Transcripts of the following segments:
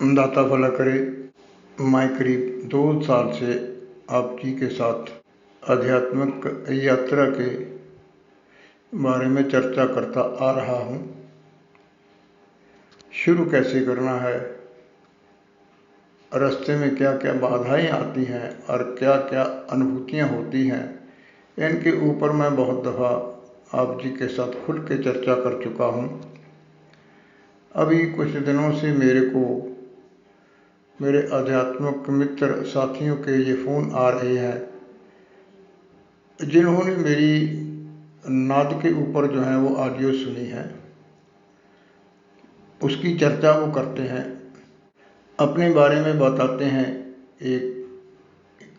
दाता भला करे। मैं करीब 2 साल से आप जी के साथ आध्यात्मिक यात्रा के बारे में चर्चा करता आ रहा हूँ। शुरू कैसे करना है, रास्ते में क्या क्या बाधाएं आती हैं और क्या क्या अनुभूतियाँ होती हैं, इनके ऊपर मैं बहुत दफ़ा आप जी के साथ खुल के चर्चा कर चुका हूँ। अभी कुछ दिनों से मेरे आध्यात्मिक मित्र साथियों के ये फ़ोन आ रहे हैं, जिन्होंने मेरी नाद के ऊपर जो है वो ऑडियो सुनी है, उसकी चर्चा वो करते हैं, अपने बारे में बताते हैं।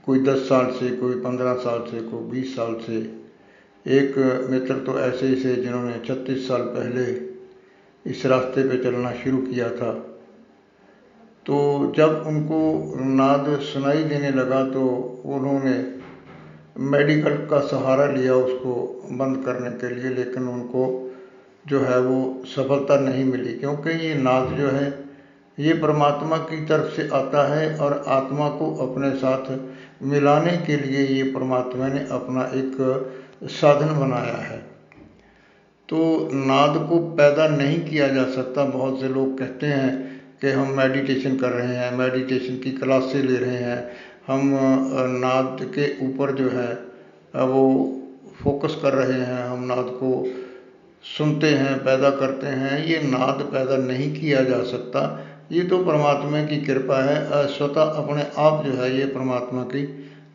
कोई 10 साल से, कोई 15 साल से, कोई 20 साल से। एक मित्र तो ऐसे ही से जिन्होंने 36 साल पहले इस रास्ते पे चलना शुरू किया था। तो जब उनको नाद सुनाई देने लगा तो उन्होंने मेडिकल का सहारा लिया उसको बंद करने के लिए, लेकिन उनको जो है वो सफलता नहीं मिली, क्योंकि ये नाद जो है ये परमात्मा की तरफ से आता है और आत्मा को अपने साथ मिलाने के लिए ये परमात्मा ने अपना एक साधन बनाया है। तो नाद को पैदा नहीं किया जा सकता। बहुत से लोग कहते हैं कि हम मेडिटेशन कर रहे हैं, मेडिटेशन की क्लासें ले रहे हैं, हम नाद के ऊपर जो है वो फोकस कर रहे हैं, हम नाद को सुनते हैं, पैदा करते हैं। ये नाद पैदा नहीं किया जा सकता, ये तो परमात्मा की कृपा है। स्वतः अपने आप जो है ये परमात्मा की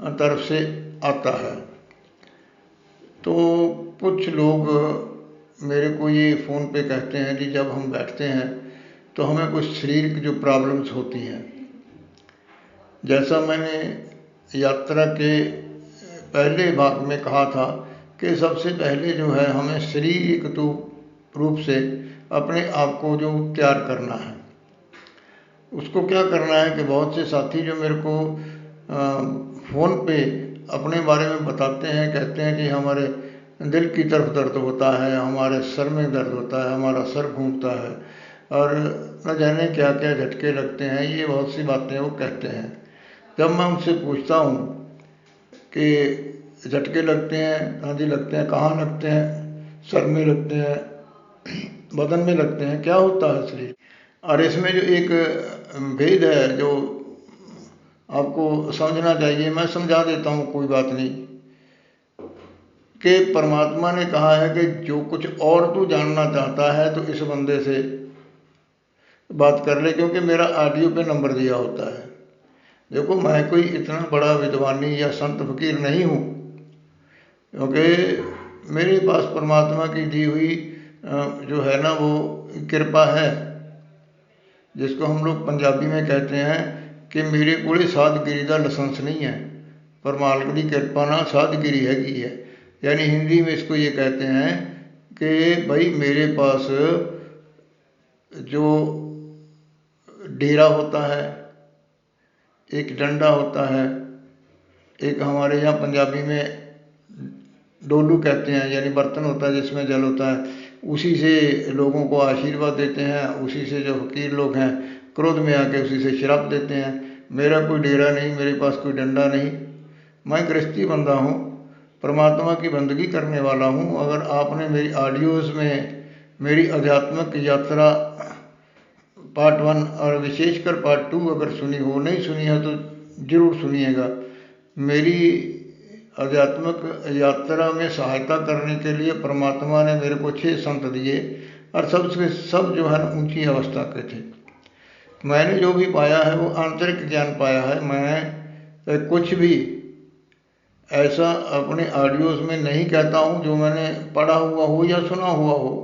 तरफ से आता है। तो कुछ लोग मेरे को ये फ़ोन पे कहते हैं कि जब हम बैठते हैं तो हमें कुछ शरीर की जो प्रॉब्लम्स होती हैं, जैसा मैंने यात्रा के पहले भाग में कहा था कि सबसे पहले जो है हमें शारीरिक तो रूप से अपने आप को जो तैयार करना है, उसको क्या करना है कि बहुत से साथी जो मेरे को फ़ोन पे अपने बारे में बताते हैं, कहते हैं कि हमारे दिल की तरफ दर्द होता है, हमारे सर में दर्द होता है, हमारा सर घूमता है और न जाने क्या क्या झटके लगते हैं। ये बहुत सी बातें वो कहते हैं। जब मैं उनसे पूछता हूँ कि झटके लगते हैं, हाँ जी लगते हैं, कहाँ लगते हैं, सर में लगते हैं, बदन में लगते हैं, क्या होता है शरीर। और इसमें जो एक भेद है जो आपको समझना चाहिए, मैं समझा देता हूँ, कोई बात नहीं, कि परमात्मा ने कहा है कि जो कुछ और तू जानना चाहता है तो इस बंदे से बात कर ले, क्योंकि मेरा ऑडियो पे नंबर दिया होता है। देखो मैं कोई इतना बड़ा विद्वानी या संत फकीर नहीं हूँ, क्योंकि मेरे पास परमात्मा की दी हुई जो है ना वो कृपा है, जिसको हम लोग पंजाबी में कहते हैं कि मेरे कोले साधगिरी का लाइसेंस नहीं है, पर मालिक की कृपा ना साधगिरी हैगी है। यानी हिंदी में इसको ये कहते हैं कि भाई मेरे पास जो डेरा होता है, एक डंडा होता है, एक हमारे यहाँ पंजाबी में डोलू कहते हैं, यानी बर्तन होता है जिसमें जल होता है, उसी से लोगों को आशीर्वाद देते हैं, उसी से जो फकीर लोग हैं क्रोध में आके उसी से श्राप देते हैं। मेरा कोई डेरा नहीं, मेरे पास कोई डंडा नहीं, मैं गृहस्थी बंदा हूँ, परमात्मा की बंदगी करने वाला हूँ। अगर आपने मेरी ऑडियोज़ में मेरी आध्यात्मिक यात्रा पार्ट 1 और विशेषकर पार्ट 2 अगर सुनी हो, नहीं सुनी है तो ज़रूर सुनिएगा। मेरी आध्यात्मिक यात्रा में सहायता करने के लिए परमात्मा ने मेरे को 6 संत दिए और सब जो है ना ऊंची अवस्था के थे। मैंने जो भी पाया है वो आंतरिक ज्ञान पाया है। मैं कुछ भी ऐसा अपने ऑडियोज़ में नहीं कहता हूँ जो मैंने पढ़ा हुआ हो या सुना हुआ हो।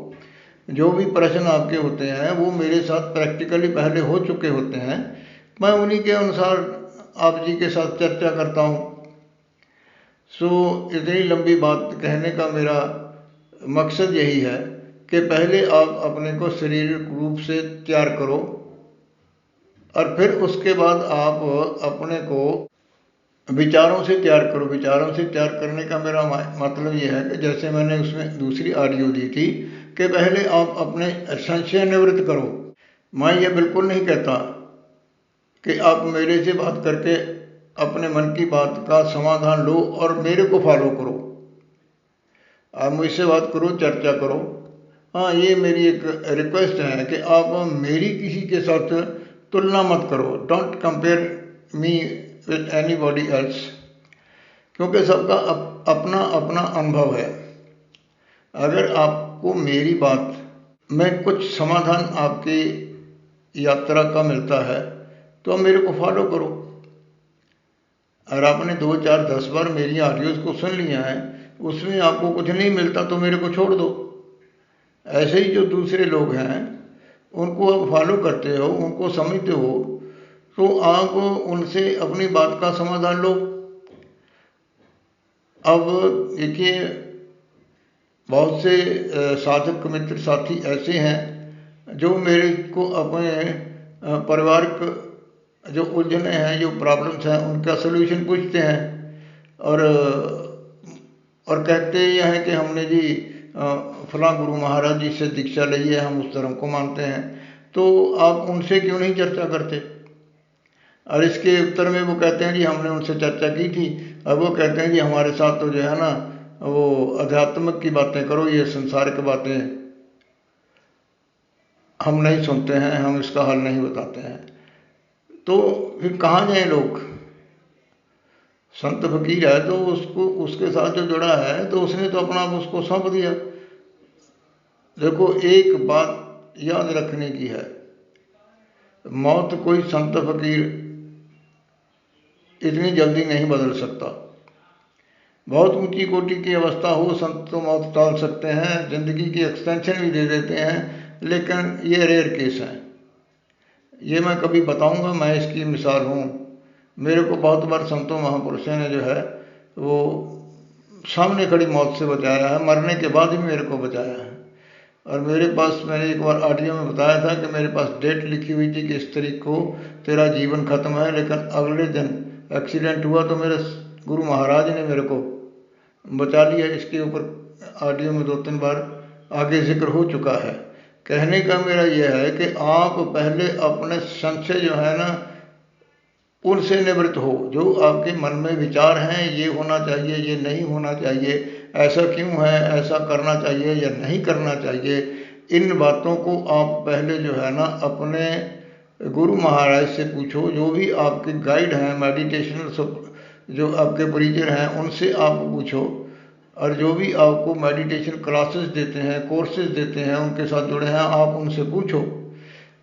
जो भी प्रश्न आपके होते हैं वो मेरे साथ प्रैक्टिकली पहले हो चुके होते हैं, मैं उन्हीं के अनुसार आप जी के साथ चर्चा करता हूँ। इतनी लंबी बात कहने का मेरा मकसद यही है कि पहले आप अपने को शारीरिक रूप से तैयार करो और फिर उसके बाद आप अपने को विचारों से तैयार करो। विचारों से तैयार करने का मेरा मतलब ये है कि जैसे मैंने उसमें दूसरी ऑडियो दी थी कि पहले आप अपने संशय निवृत्त करो। मैं ये बिल्कुल नहीं कहता कि आप मेरे से बात करके अपने मन की बात का समाधान लो और मेरे को फॉलो करो। आप मुझसे बात करो, चर्चा करो। हाँ, ये मेरी एक रिक्वेस्ट है कि आप मेरी किसी के साथ तुलना मत करो। Don't compare me with anybody else, क्योंकि सबका अपना अपना अनुभव है। अगर आपको मेरी बात में कुछ समाधान आपकी यात्रा का मिलता है तो आप मेरे को फॉलो करो। अगर आपने 2, 4, 10 बार मेरी ऑडियोज़ को सुन लिया है, उसमें आपको कुछ नहीं मिलता तो मेरे को छोड़ दो। ऐसे ही जो दूसरे लोग हैं उनको आप फॉलो करते हो, उनको समझते हो, तो आप उनसे अपनी बात का समाधान लो। अब देखिए, बहुत से साधक मित्र साथी ऐसे हैं जो मेरे को अपने पारिवारिक जो उलझने हैं, जो प्रॉब्लम्स हैं, उनका सलूशन पूछते हैं और कहते ये हैं कि हमने जी फलां गुरु महाराज जी से दीक्षा ली है, हम उस धर्म को मानते हैं। तो आप उनसे क्यों नहीं चर्चा करते? और इसके उत्तर में वो कहते हैं जी हमने उनसे चर्चा की थी। अब वो कहते हैं जी हमारे साथ तो जो है ना वो अध्यात्मिक की बातें करो, ये संसारिक बातें हम नहीं सुनते हैं, हम इसका हल नहीं बताते हैं। तो फिर कहाँ जाएं लोग? संत फकीर है तो उसको, उसके साथ जो जुड़ा है तो उसने तो अपना आप उसको सौंप दिया। देखो, एक बात याद रखने की है, मौत कोई संत फकीर इतनी जल्दी नहीं बदल सकता। बहुत ऊंची कोटि की अवस्था हो, संत तो मौत टाल सकते हैं, जिंदगी की एक्सटेंशन भी दे देते हैं, लेकिन ये रेयर केस हैं। ये मैं कभी बताऊंगा, मैं इसकी मिसाल हूँ। मेरे को बहुत बार संतों महापुरुषों ने जो है वो सामने खड़ी मौत से बचाया है, मरने के बाद भी मेरे को बचाया है। और मेरे पास, मैंने एक बार ऑडियो में बताया था कि मेरे पास डेट लिखी हुई थी कि इस तारीख को तेरा जीवन खत्म है, लेकिन अगले दिन एक्सीडेंट हुआ तो मेरे गुरु महाराज ने मेरे को बचा लिया। इसके ऊपर ऑडियो में 2-3 बार आगे जिक्र हो चुका है। कहने का मेरा यह है कि आप पहले अपने संशय जो है ना उनसे निवृत्त हो। जो आपके मन में विचार हैं, ये होना चाहिए, ये नहीं होना चाहिए, ऐसा क्यों है, ऐसा करना चाहिए या नहीं करना चाहिए, इन बातों को आप पहले जो है ना अपने गुरु महाराज से पूछो। जो भी आपके गाइड हैं, मेडिटेशन जो आपके परिजन हैं, उनसे आप पूछो। और जो भी आपको मेडिटेशन क्लासेस देते हैं, कोर्सेज देते हैं, उनके साथ जुड़े हैं, आप उनसे पूछो।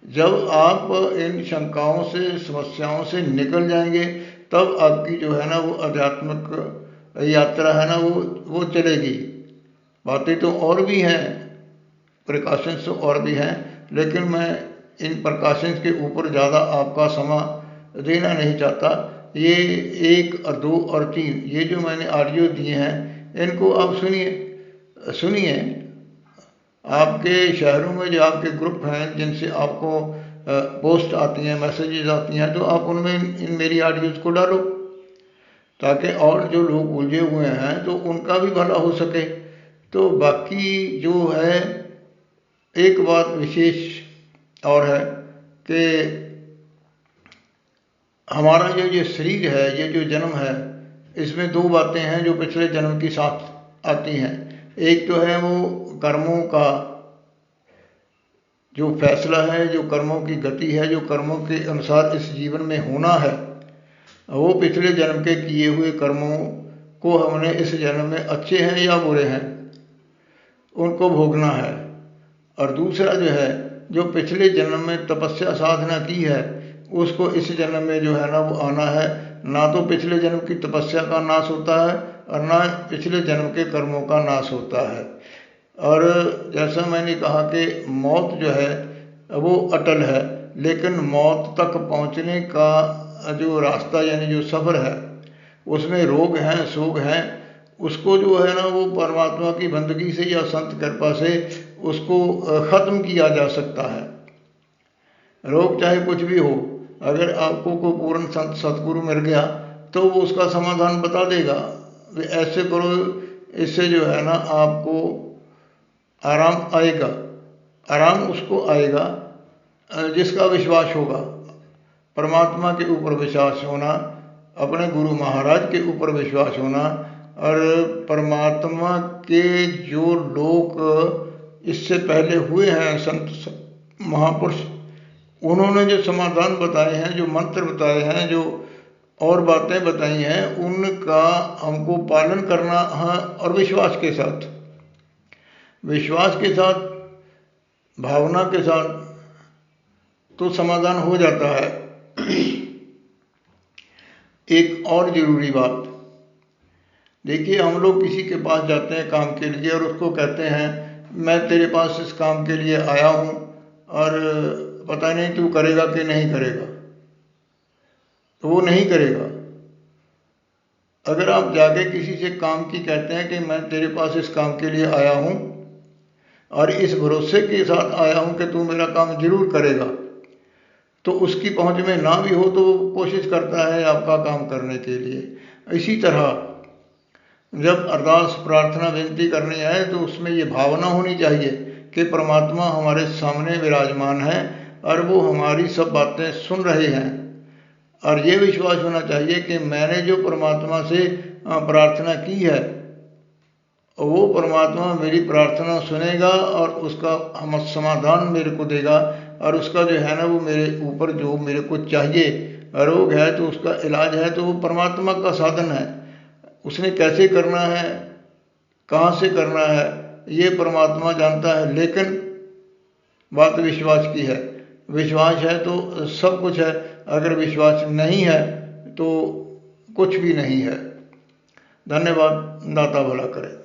जब आप इन शंकाओं से, समस्याओं से निकल जाएंगे, तब आपकी जो है ना वो आध्यात्मिक यात्रा है ना वो चलेगी। बातें तो और भी हैं, प्रिकॉशंस तो और भी हैं, लेकिन मैं इन प्रिकॉशंस के ऊपर ज़्यादा आपका समय देना नहीं चाहता। ये 1 और 2 और 3 ये जो मैंने ऑडियो दिए हैं, इनको आप सुनिए। आपके शहरों में जो आपके ग्रुप हैं, जिनसे आपको पोस्ट आती हैं, मैसेजेस आती हैं, तो आप उनमें इन मेरी ऑडियोज़ को डालो, ताकि और जो लोग उलझे हुए हैं तो उनका भी भला हो सके। तो बाकी जो है, एक बात विशेष और है कि हमारा ये शरीर है, ये जो जन्म है, इसमें 2 बातें हैं जो पिछले जन्म की साथ आती हैं। एक तो है वो कर्मों का जो फैसला है, जो कर्मों की गति है, जो कर्मों के अनुसार इस जीवन में होना है, वो पिछले जन्म के किए हुए कर्मों को हमने इस जन्म में, अच्छे हैं या बुरे हैं, उनको भोगना है। और दूसरा जो है, जो पिछले जन्म में तपस्या साधना की है, उसको इस जन्म में जो है ना वो आना है। ना तो पिछले जन्म की तपस्या का नाश होता है और ना पिछले जन्म के कर्मों का नाश होता है। और जैसा मैंने कहा कि मौत जो है वो अटल है, लेकिन मौत तक पहुंचने का जो रास्ता, यानी जो सफ़र है, उसमें रोग हैं, शोक हैं, उसको जो है ना वो परमात्मा की बंदगी से या संत कृपा से उसको ख़त्म किया जा सकता है। रोग चाहे कुछ भी हो, अगर आपको कोई पूर्ण संत सतगुरु मिल गया तो वो उसका समाधान बता देगा। ऐसे करो, इससे जो है ना आपको आराम आएगा। आराम उसको आएगा जिसका विश्वास होगा। परमात्मा के ऊपर विश्वास होना, अपने गुरु महाराज के ऊपर विश्वास होना, और परमात्मा के जो लोग इससे पहले हुए हैं संत महापुरुष, उन्होंने जो समाधान बताए हैं, जो मंत्र बताए हैं, जो और बातें बताई हैं, उनका हमको पालन करना है। और विश्वास के साथ, भावना के साथ तो समाधान हो जाता है। एक और जरूरी बात, देखिए, हम लोग किसी के पास जाते हैं काम के लिए और उसको कहते हैं मैं तेरे पास इस काम के लिए आया हूँ और पता नहीं तू करेगा कि नहीं करेगा, तो वो नहीं करेगा। अगर आप जाके किसी से काम की कहते हैं कि मैं तेरे पास इस काम के लिए आया हूँ और इस भरोसे के साथ आया हूँ कि तू मेरा काम जरूर करेगा, तो उसकी पहुंच में ना भी हो तो वो कोशिश करता है आपका काम करने के लिए। इसी तरह जब अरदास प्रार्थना विनती करनी है तो उसमें ये भावना होनी चाहिए कि परमात्मा हमारे सामने विराजमान है और वो हमारी सब बातें सुन रहे हैं, और ये विश्वास होना चाहिए कि मैंने जो परमात्मा से प्रार्थना की है वो परमात्मा मेरी प्रार्थना सुनेगा और उसका हम समाधान मेरे को देगा, और उसका जो है ना वो मेरे ऊपर जो मेरे को चाहिए, रोग है तो उसका इलाज है तो वो परमात्मा का साधन है। उसने कैसे करना है, कहाँ से करना है, ये परमात्मा जानता है। लेकिन बात विश्वास की है, विश्वास है तो सब कुछ है, अगर विश्वास नहीं है तो कुछ भी नहीं है। धन्यवाद। दाता भला करे।